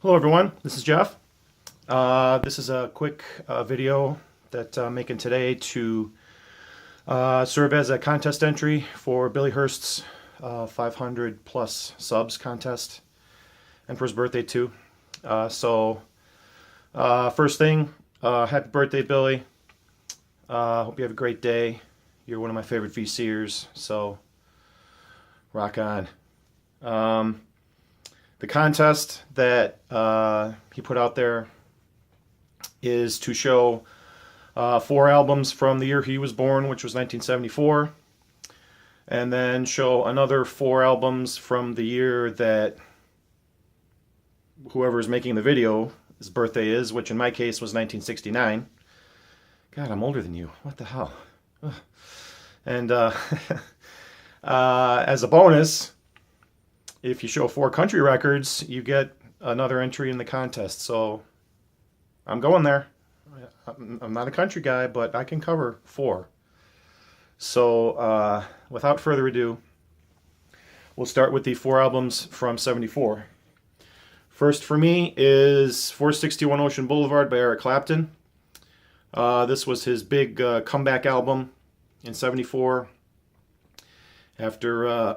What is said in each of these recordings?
Hello everyone, this is Jeff. This is a quick video that I'm making today to serve as a contest entry for Billy Hurst's 500 plus subs contest and for his birthday too. First thing, happy birthday Billy. Hope you have a great day. You're one of my favorite VCers, so rock on. The contest that he put out there is to show 4 albums from the year he was born, which was 1974, and then show another 4 albums from the year that whoever is making the video, his birthday is, which in my case was 1969. God, I'm older than you. What the hell? Ugh. And as a bonus, if you show 4 country records, you get another entry in the contest. So I'm going there. I'm not a country guy, but I can cover 4. So without further ado, we'll start with the 4 albums from '74. First for me is 461 Ocean Boulevard by Eric Clapton. This was his big comeback album in '74. After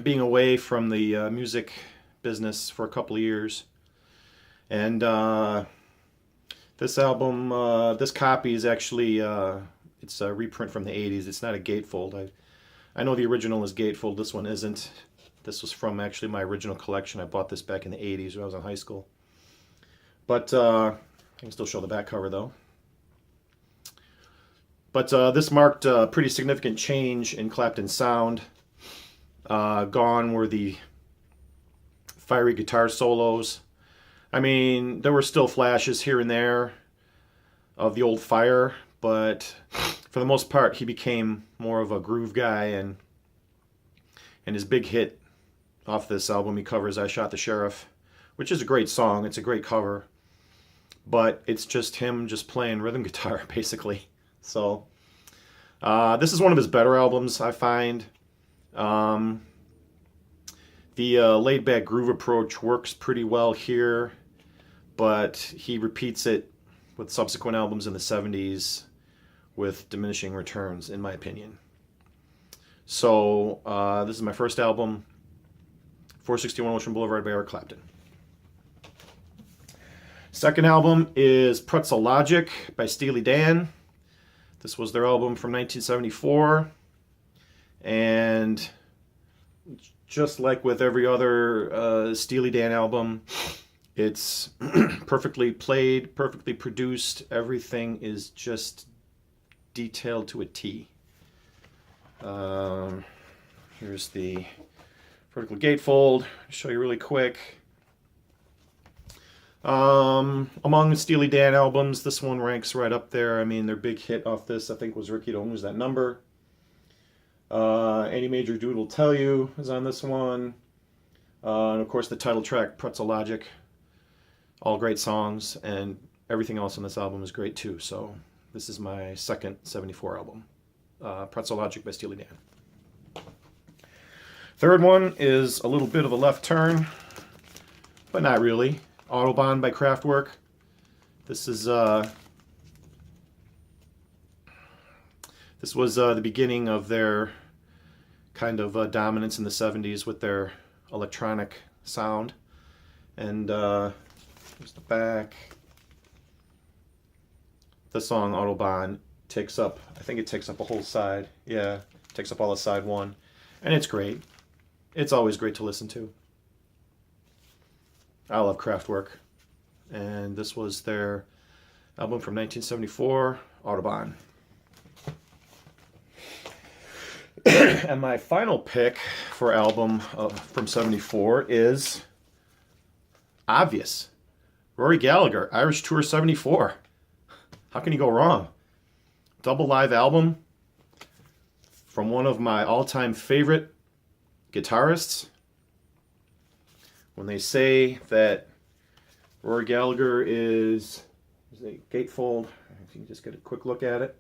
being away from the music business for a couple of years. And this album, this copy is actually, it's a reprint from the 80s. It's not a gatefold. I know the original is gatefold. This one isn't. This was from actually my original collection. I bought this back in the 80s when I was in high school. But I can still show the back cover though. But this marked a pretty significant change in Clapton's sound. Gone were the fiery guitar solos. I mean, there were still flashes here and there of the old fire, but for the most part, he became more of a groove guy. And his big hit off this album, he covers "I Shot the Sheriff," which is a great song. It's a great cover, but it's just him just playing rhythm guitar, basically. So this is one of his better albums, I find. The laid-back groove approach works pretty well here, but he repeats it with subsequent albums in the '70s with diminishing returns, in my opinion. So this is my first album, 461 Ocean Boulevard by Eric Clapton. Second album is Pretzel Logic by Steely Dan. This was their album from 1974, and just like with every other Steely Dan album, it's perfectly played, perfectly produced. Everything is just detailed to a T. Here's the vertical gatefold. I'll show you really quick. Among the Steely Dan albums, this one ranks right up there. I mean, their big hit off this, I think, was Ricky Don't Lose That Number. Any Major Dude Will Tell You is on this one. And of course the title track, Pretzel Logic. All great songs, and everything else on this album is great too. So this is my second '74 album, Pretzel Logic by Steely Dan. Third one is a little bit of a left turn, but not really. Autobahn by Kraftwerk. This is this was the beginning of their kind of dominance in the '70s with their electronic sound. And here's the back. The song Autobahn takes up, I think it takes up a whole side. Yeah, takes up all of side 1. And it's great. It's always great to listen to. I love Kraftwerk. And this was their album from 1974, Autobahn. And my final pick for album from '74 is obvious. Rory Gallagher, Irish Tour '74. How can you go wrong? Double live album from one of my all-time favorite guitarists. When they say that Rory Gallagher is a gatefold, if you can just get a quick look at it.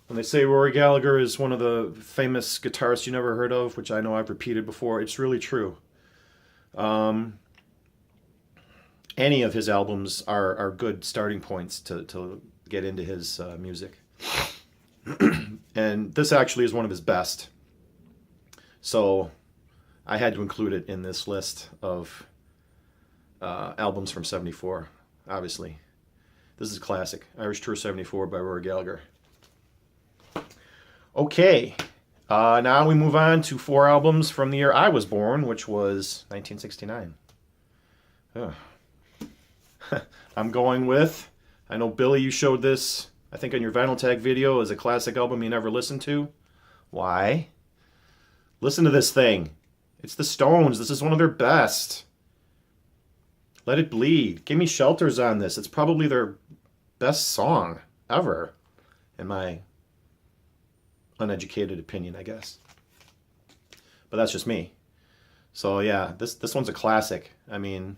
When they say Rory Gallagher is one of the famous guitarists you never heard of, which I know I've repeated before, it's really true. any of his albums are good starting points to get into his music. And this actually is one of his best. So I had to include it in this list of albums from '74, obviously. This is a classic, Irish Tour '74 by Rory Gallagher. Okay, now we move on to 4 albums from the year I was born, which was 1969. I'm going with, I know Billy, you showed this, I think on your Vinyl Tag video, as a classic album you never listened to. Why? Listen to this thing. It's the Stones. This is one of their best. Let It Bleed. Give Me Shelter's on this. It's probably their best song ever, in my uneducated opinion, I guess. But that's just me. So yeah, this one's a classic. I mean,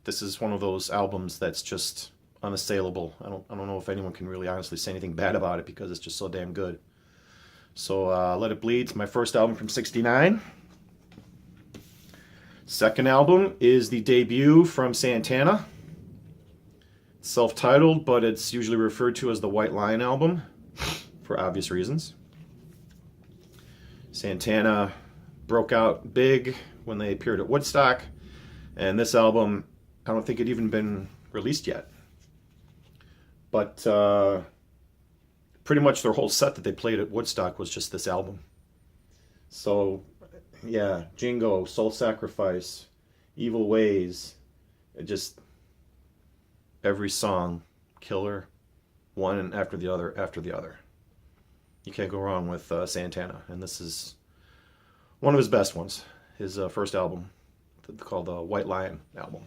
this is one of those albums that's just unassailable. I don't know if anyone can really honestly say anything bad about it because it's just so damn good. So Let It Bleed's my first album from '69. Second album is the debut from Santana. Self-titled, but it's usually referred to as the White Lion album for obvious reasons. Santana broke out big when they appeared at Woodstock, and this album, I don't think it had even been released yet. But pretty much their whole set that they played at Woodstock was just this album. So, yeah, Jingo, Soul Sacrifice, Evil Ways, it just, every song, killer, one after the other after the other. You can't go wrong with Santana, and this is one of his best ones, his first album, called the White Lion album.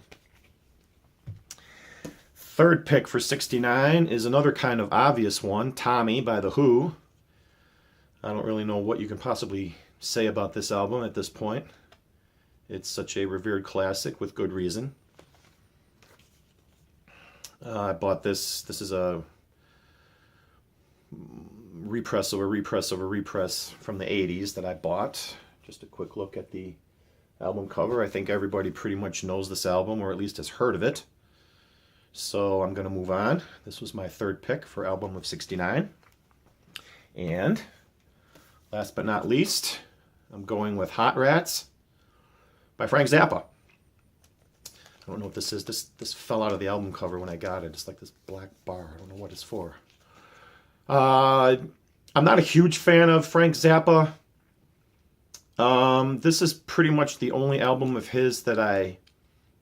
Third pick for '69 is another kind of obvious one, Tommy by The Who. I don't really know what you can possibly say about this album at this point. It's such a revered classic with good reason. I bought this. This is a repress over repress over repress from the '80s that I bought. Just a quick look at the album cover. I think everybody pretty much knows this album, or at least has heard of it. So I'm going to move on. This was my third pick for album of '69. And last but not least, I'm going with Hot Rats by Frank Zappa. I don't know what this is. This fell out of the album cover when I got it. It's like this black bar. I don't know what it's for. I'm not a huge fan of Frank Zappa. This is pretty much the only album of his that I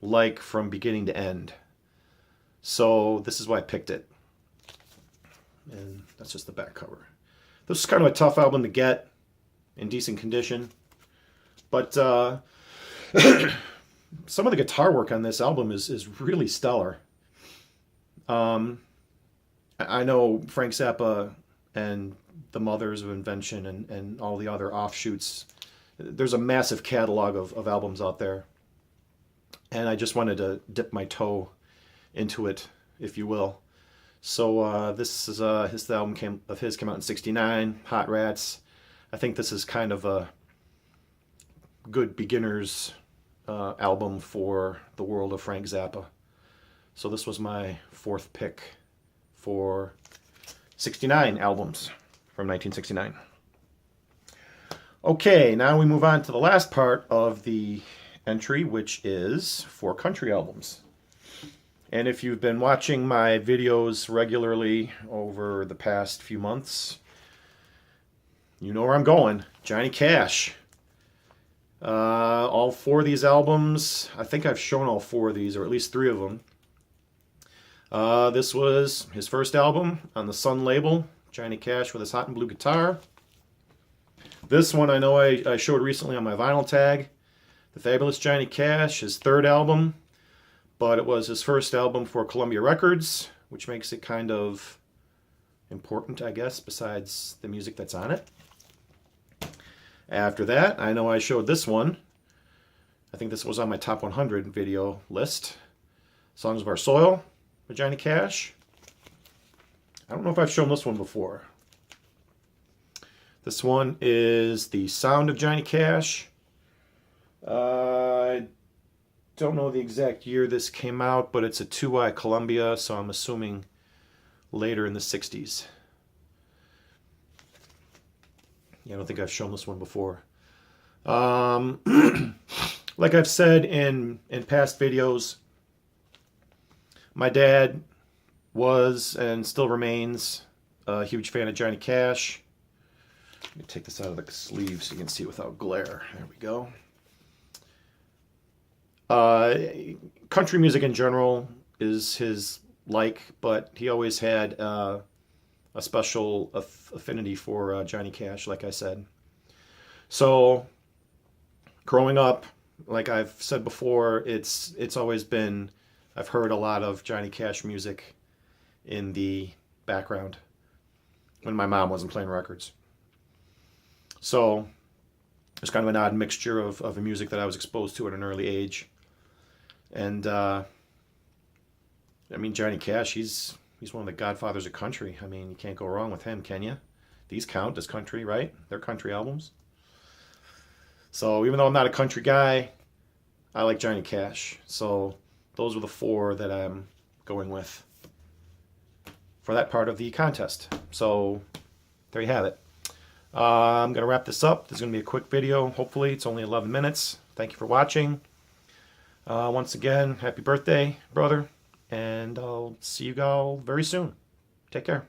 like from beginning to end. So this is why I picked it. And that's just the back cover. This is kind of a tough album to get in decent condition. But some of the guitar work on this album is really stellar. I know Frank Zappa and the Mothers of Invention and all the other offshoots. There's a massive catalog of albums out there. And I just wanted to dip my toe into it, if you will. So this is the album came out in '69, Hot Rats. I think this is kind of a good beginner's album for the world of Frank Zappa. So this was my fourth pick for '69 albums from 1969. Okay, now we move on to the last part of the entry, which is 4 country albums. And if you've been watching my videos regularly over the past few months, you know where I'm going. Johnny Cash. All 4 of these albums, I think I've shown all 4 of these, or at least 3 of them. This was his first album on the Sun label, Johnny Cash with his hot and blue guitar. This one I know I showed recently on my Vinyl Tag, The Fabulous Johnny Cash, his third album. But it was his first album for Columbia Records, which makes it kind of important, I guess, besides the music that's on it. After that, I know I showed this one. I think this was on my top 100 video list. Songs of Our Soil by Johnny Cash. I don't know if I've shown this one before. This one is The Sound of Johnny Cash. don't know the exact year this came out, but it's a 2-eye Columbia, so I'm assuming later in the 60s. Yeah, I don't think I've shown this one before. Like I've said in past videos, my dad was and still remains a huge fan of Johnny Cash. Let me take this out of the sleeve so you can see without glare. There we go. Country music in general is his but he always had a special affinity for Johnny Cash, like I said. So, growing up, like I've said before, it's always been, I've heard a lot of Johnny Cash music in the background when my mom wasn't playing records. So, it's kind of an odd mixture of the music that I was exposed to at an early age. And, I mean, Johnny Cash, he's one of the godfathers of country. I mean, you can't go wrong with him, can you? These count as country, right? They're country albums. So even though I'm not a country guy, I like Johnny Cash. So those were the 4 that I'm going with for that part of the contest. So there you have it. I'm going to wrap this up. This is going to be a quick video. Hopefully it's only 11 minutes. Thank you for watching. Once again, happy birthday, brother. And I'll see you all very soon. Take care.